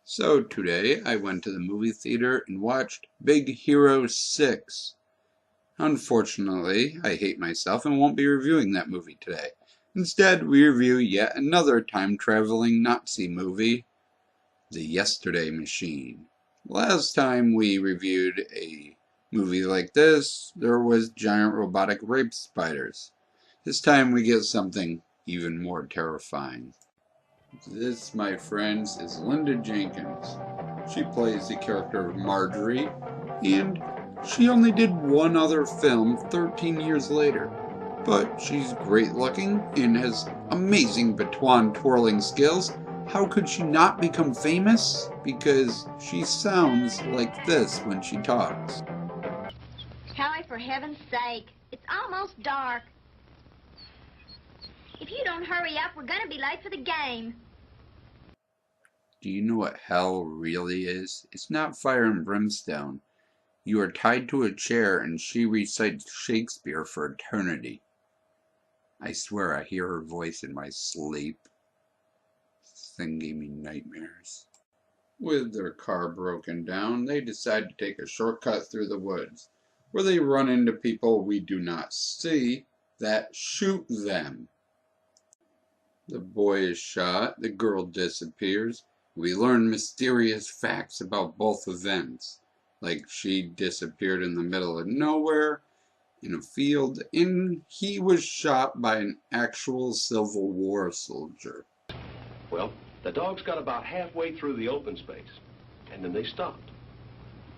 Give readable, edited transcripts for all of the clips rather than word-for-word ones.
So today I went to the movie theater and watched Big Hero 6. Unfortunately, I hate myself and won't be reviewing that movie today. Instead, we review yet another time-traveling Nazi movie, The Yesterday Machine. Last time we reviewed a movie like this, there was giant robotic rape spiders. This time we get something even more terrifying. This, my friends, is Linda Jenkins. She plays the character of Marjorie, and she only did one other film 13 years later. But she's great looking and has amazing baton twirling skills. How could she not become famous? Because she sounds like this when she talks. Kelly, for heaven's sake, it's almost dark. If you don't hurry up, we're gonna be late for the game. Do you know what hell really is? It's not fire and brimstone. You are tied to a chair and she recites Shakespeare for eternity. I swear I hear her voice in my sleep. This thing gave me nightmares. With their car broken down, they decide to take a shortcut through the woods, where they run into people we do not see that shoot them. The boy is shot, the girl disappears. We learn mysterious facts about both events, like she disappeared in the middle of nowhere in a field, and he was shot by an actual Civil War soldier. Well, the dogs got about halfway through the open space, and then they stopped.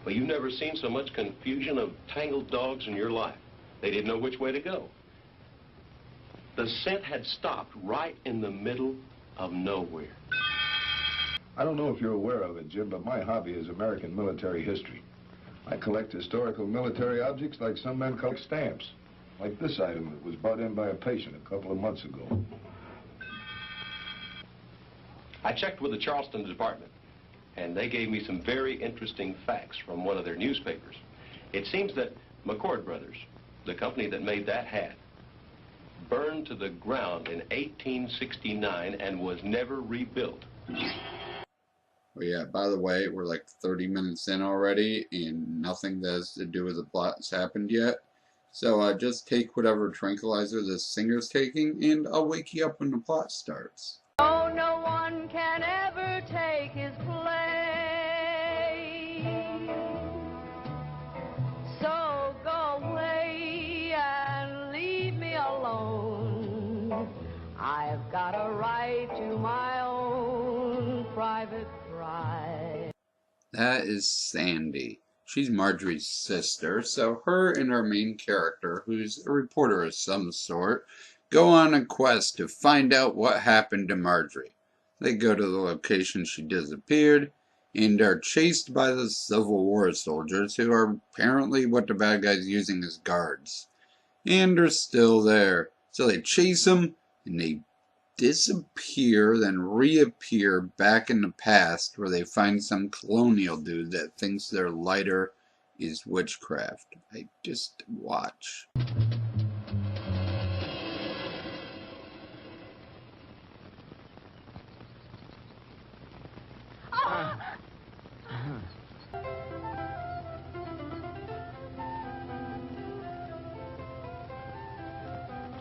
Well, you've never seen so much confusion of tangled dogs in your life. They didn't know which way to go. The scent had stopped right in the middle of nowhere. I don't know if you're aware of it, Jim, but my hobby is American military history. I collect historical military objects like some men collect stamps. Like this item that was brought in by a patient a couple of months ago. I checked with the Charleston department, and they gave me some very interesting facts from one of their newspapers. It seems that McCord Brothers, the company that made that hat, burned to the ground in 1869 and was never rebuilt. Oh yeah, by the way, we're like 30 minutes in already, and nothing that has to do with the plot has happened yet. So just take whatever tranquilizer this singer's taking, and I'll wake you up when the plot starts. Oh, no one can ever take his place. So go away and leave me alone. I've got a right to my own private pride. That is Sandy. She's Marjorie's sister, so her and our main character, who's a reporter of some sort, go on a quest to find out what happened to Marjorie. They go to the location she disappeared and are chased by the Civil War soldiers, who are apparently what the bad guys using as guards. And are still there. So they chase them and they disappear, then reappear back in the past where they find some colonial dude that thinks their lighter is witchcraft. I just watch.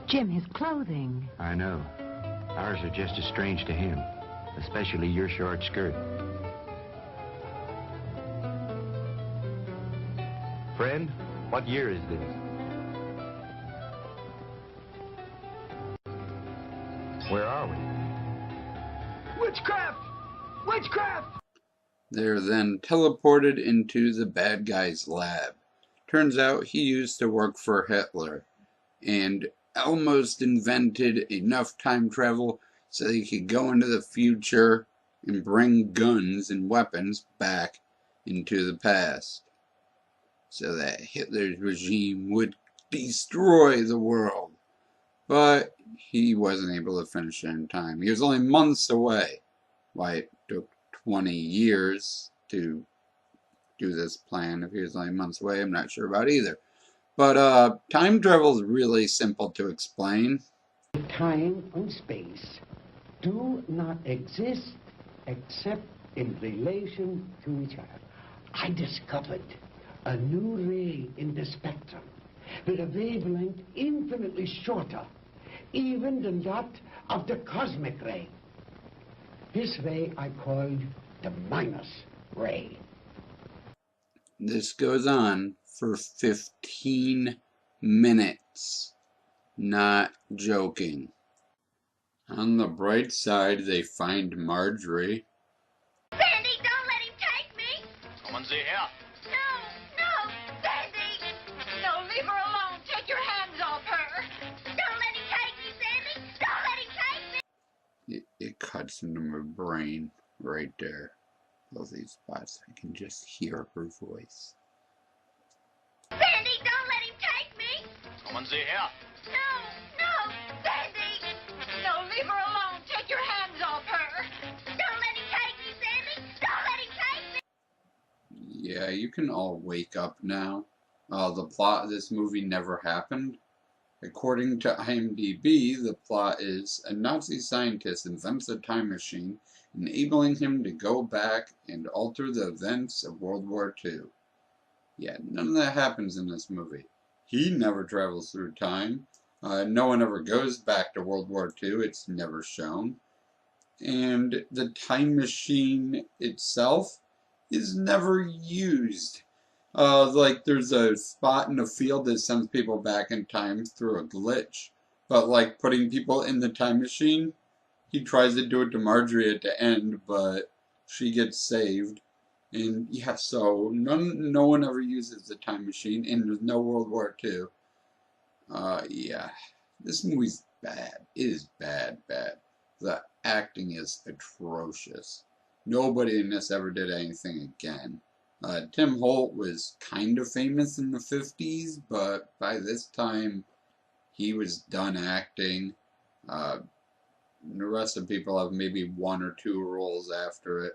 Jim, his clothing. I know. Ours are just as strange to him, especially your short skirt. Friend, what year is this? Where are we? Witchcraft! Witchcraft! They're then teleported into the bad guy's lab. Turns out he used to work for Hitler and almost invented enough time travel so he could go into the future and bring guns and weapons back into the past, so that Hitler's regime would destroy the world. But he wasn't able to finish it in time. He was only months away. Why it took 20 years to do this plan if he was only months away, I'm not sure about either. But time travel is really simple to explain. Time and space do not exist except in relation to each other. I discovered a new ray in the spectrum with a wavelength infinitely shorter even than that of the cosmic ray. This ray I called the minus ray. This goes on for 15 minutes. Not joking. On the bright side, they find Marjorie. Sandy, don't let him take me! Kommen Sie her! No, Sandy! No, leave her alone. Take your hands off her. Don't let him take me, Sandy! Don't let him take me! It cuts into my brain right there. All these spots, I can just hear her voice. Sandy, don't let him take me! Kommen Sie her! No, Sandy! No, leave her alone. Take your hands off her. Don't let him take me, Sandy! Don't let him take me! Yeah, you can all wake up now. The plot of this movie never happened. According to IMDb, the plot is a Nazi scientist invents a time machine, enabling him to go back and alter the events of World War II. Yeah, none of that happens in this movie. He never travels through time. No one ever goes back to World War II. It's never shown. And the time machine itself is never used. Like there's a spot in the field that sends people back in time through a glitch. But like putting people in the time machine, he tries to do it to Marjorie at the end, but she gets saved. And yeah, so no one ever uses the time machine, and there's no World War II. Yeah, this movie's bad. It is bad. The acting is atrocious. Nobody in this ever did anything again. Tim Holt was kind of famous in the 50s, but by this time, he was done acting. The rest of the people have maybe one or two roles after it.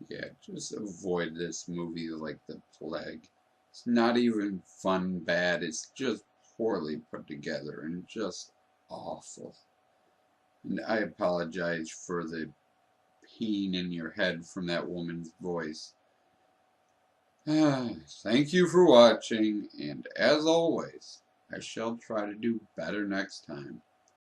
Yeah, just avoid this movie like the plague. It's not even fun bad, it's just poorly put together and just awful. And I apologize for the pain in your head from that woman's voice. Thank you for watching, and as always, I shall try to do better next time.